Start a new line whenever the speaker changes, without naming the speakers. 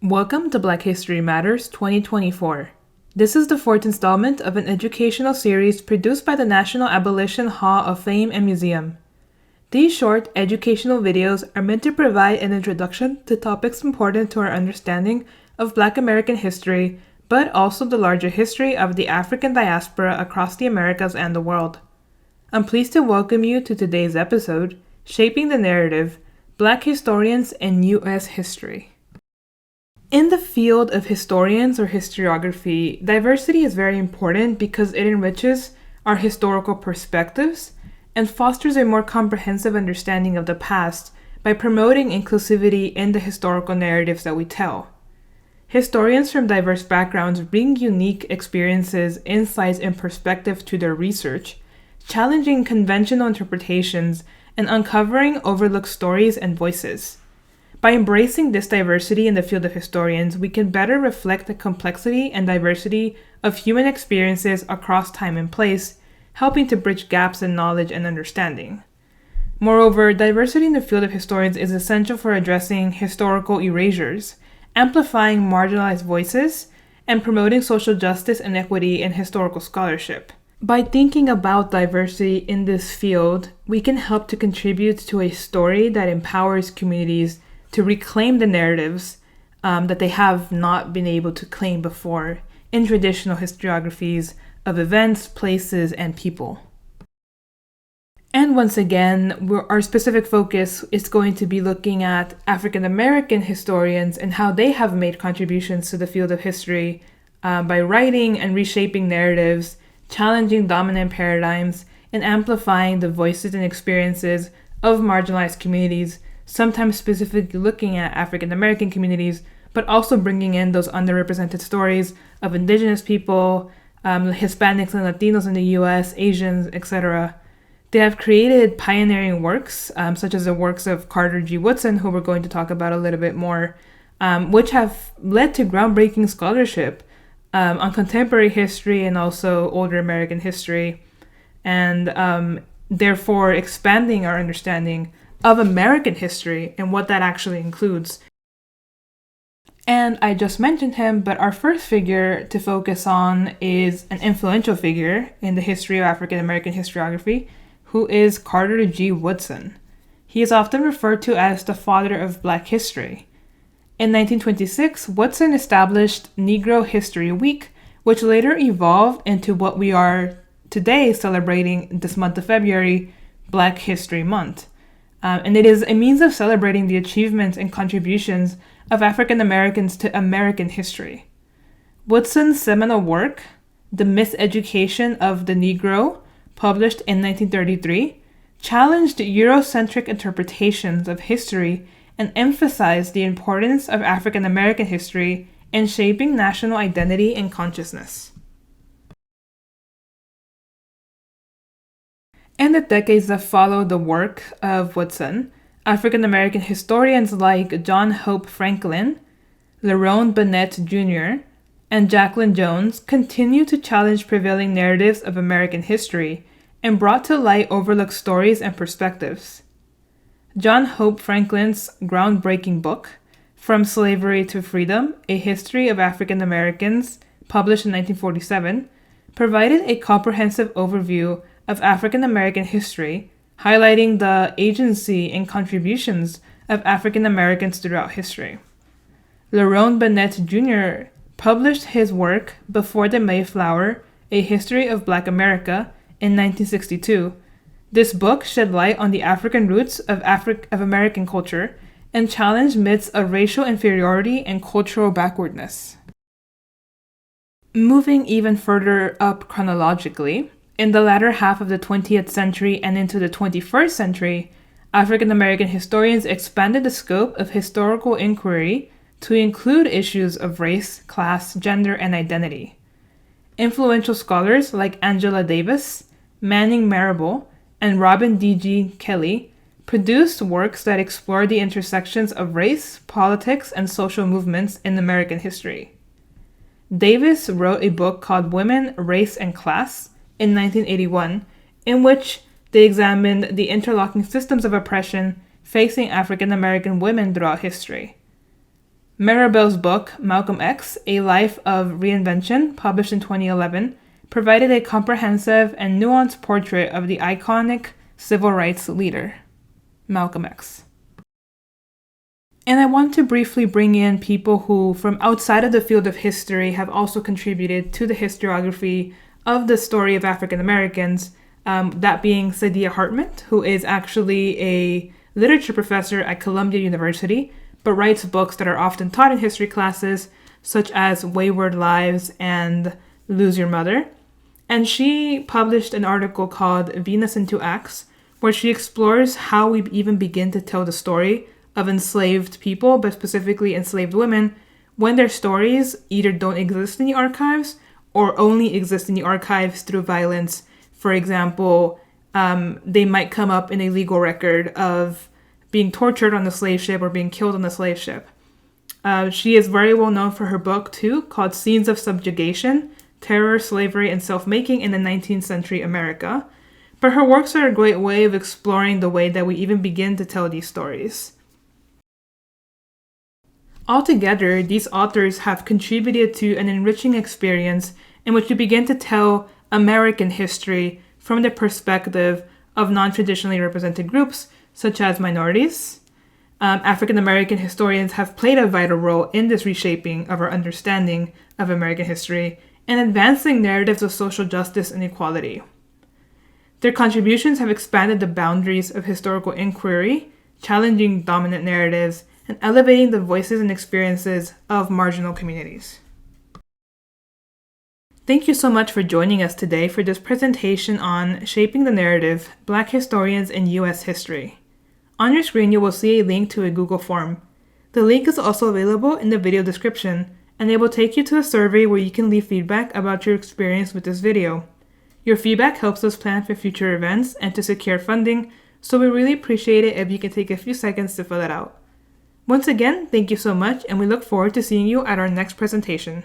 Welcome to Black History Matters 2024. This is the fourth installment of an educational series produced by the National Abolition Hall of Fame and Museum. These short educational videos are meant to provide an introduction to topics important to our understanding of Black American history, but also the larger history of the African diaspora across the Americas and the world. I'm pleased to welcome you to today's episode, Shaping the Narrative, Black Historians and U.S. History. In the field of historians or historiography, diversity is very important because it enriches our historical perspectives and fosters a more comprehensive understanding of the past by promoting inclusivity in the historical narratives that we tell. Historians from diverse backgrounds bring unique experiences, insights, and perspective to their research, challenging conventional interpretations and uncovering overlooked stories and voices. By embracing this diversity in the field of historians, we can better reflect the complexity and diversity of human experiences across time and place, helping to bridge gaps in knowledge and understanding. Moreover, diversity in the field of historians is essential for addressing historical erasures, amplifying marginalized voices, and promoting social justice and equity in historical scholarship. By thinking about diversity in this field, we can help to contribute to a story that empowers communities to reclaim the narratives that they have not been able to claim before in traditional historiographies of events, places, and people. And once again, our specific focus is going to be looking at African American historians and how they have made contributions to the field of history by writing and reshaping narratives, challenging dominant paradigms, and amplifying the voices and experiences of marginalized communities, sometimes specifically looking at African American communities, but also bringing in those underrepresented stories of indigenous people, Hispanics and Latinos in the US, Asians, etc. They have created pioneering works, such as the works of Carter G. Woodson, who we're going to talk about a little bit more, which have led to groundbreaking scholarship on contemporary history and also older American history, and therefore expanding our understanding of American history and what that actually includes. And I just mentioned him, but our first figure to focus on is an influential figure in the history of African American historiography, who is Carter G. Woodson. He is often referred to as the father of Black history. In 1926, Woodson established Negro History Week, which later evolved into what we are today celebrating this month of February, Black History Month. And it is a means of celebrating the achievements and contributions of African Americans to American history. Woodson's seminal work, The Miseducation of the Negro, published in 1933, challenged Eurocentric interpretations of history and emphasized the importance of African American history in shaping national identity and consciousness. In the decades that followed the work of Woodson, African American historians like John Hope Franklin, Lerone Burnett Jr., and Jacqueline Jones continued to challenge prevailing narratives of American history and brought to light overlooked stories and perspectives. John Hope Franklin's groundbreaking book, From Slavery to Freedom: A History of African Americans, published in 1947, provided a comprehensive overview of African American history, highlighting the agency and contributions of African Americans throughout history. Lerone Burnett Jr. published his work Before the Mayflower: A History of Black America in 1962. This book shed light on the African roots of American culture and challenged myths of racial inferiority and cultural backwardness. Moving even further up chronologically, in the latter half of the 20th century and into the 21st century, African American historians expanded the scope of historical inquiry to include issues of race, class, gender, and identity. Influential scholars like Angela Davis, Manning Marable, and Robin D.G. Kelley produced works that explore the intersections of race, politics, and social movements in American history. Davis wrote a book called Women, Race, and Class in 1981, in which they examined the interlocking systems of oppression facing African American women throughout history. Maribel's book, Malcolm X, A Life of Reinvention, published in 2011, provided a comprehensive and nuanced portrait of the iconic civil rights leader, Malcolm X. And I want to briefly bring in people who, from outside of the field of history, have also contributed to the historiography of the story of African Americans, that being Saidiya Hartman, who is actually a literature professor at Columbia University, but writes books that are often taught in history classes, such as Wayward Lives and Lose Your Mother. And she published an article called Venus in Two Acts, where she explores how we even begin to tell the story of enslaved people, but specifically enslaved women, when their stories either don't exist in the archives or only exist in the archives through violence. For example, they might come up in a legal record of being tortured on the slave ship or being killed on the slave ship. She is very well known for her book, too, called Scenes of Subjugation, Terror, Slavery, and Self-Making in the 19th Century America. But her works are a great way of exploring the way that we even begin to tell these stories. Altogether, these authors have contributed to an enriching experience in which we begin to tell American history from the perspective of non-traditionally represented groups, such as minorities. African American historians have played a vital role in this reshaping of our understanding of American history and advancing narratives of social justice and equality. Their contributions have expanded the boundaries of historical inquiry, challenging dominant narratives, and elevating the voices and experiences of marginal communities. Thank you so much for joining us today for this presentation on Shaping the Narrative, Black Historians in U.S. History. On your screen, you will see a link to a Google form. The link is also available in the video description, and it will take you to a survey where you can leave feedback about your experience with this video. Your feedback helps us plan for future events and to secure funding, so we really appreciate it if you can take a few seconds to fill it out. Once again, thank you so much, and we look forward to seeing you at our next presentation.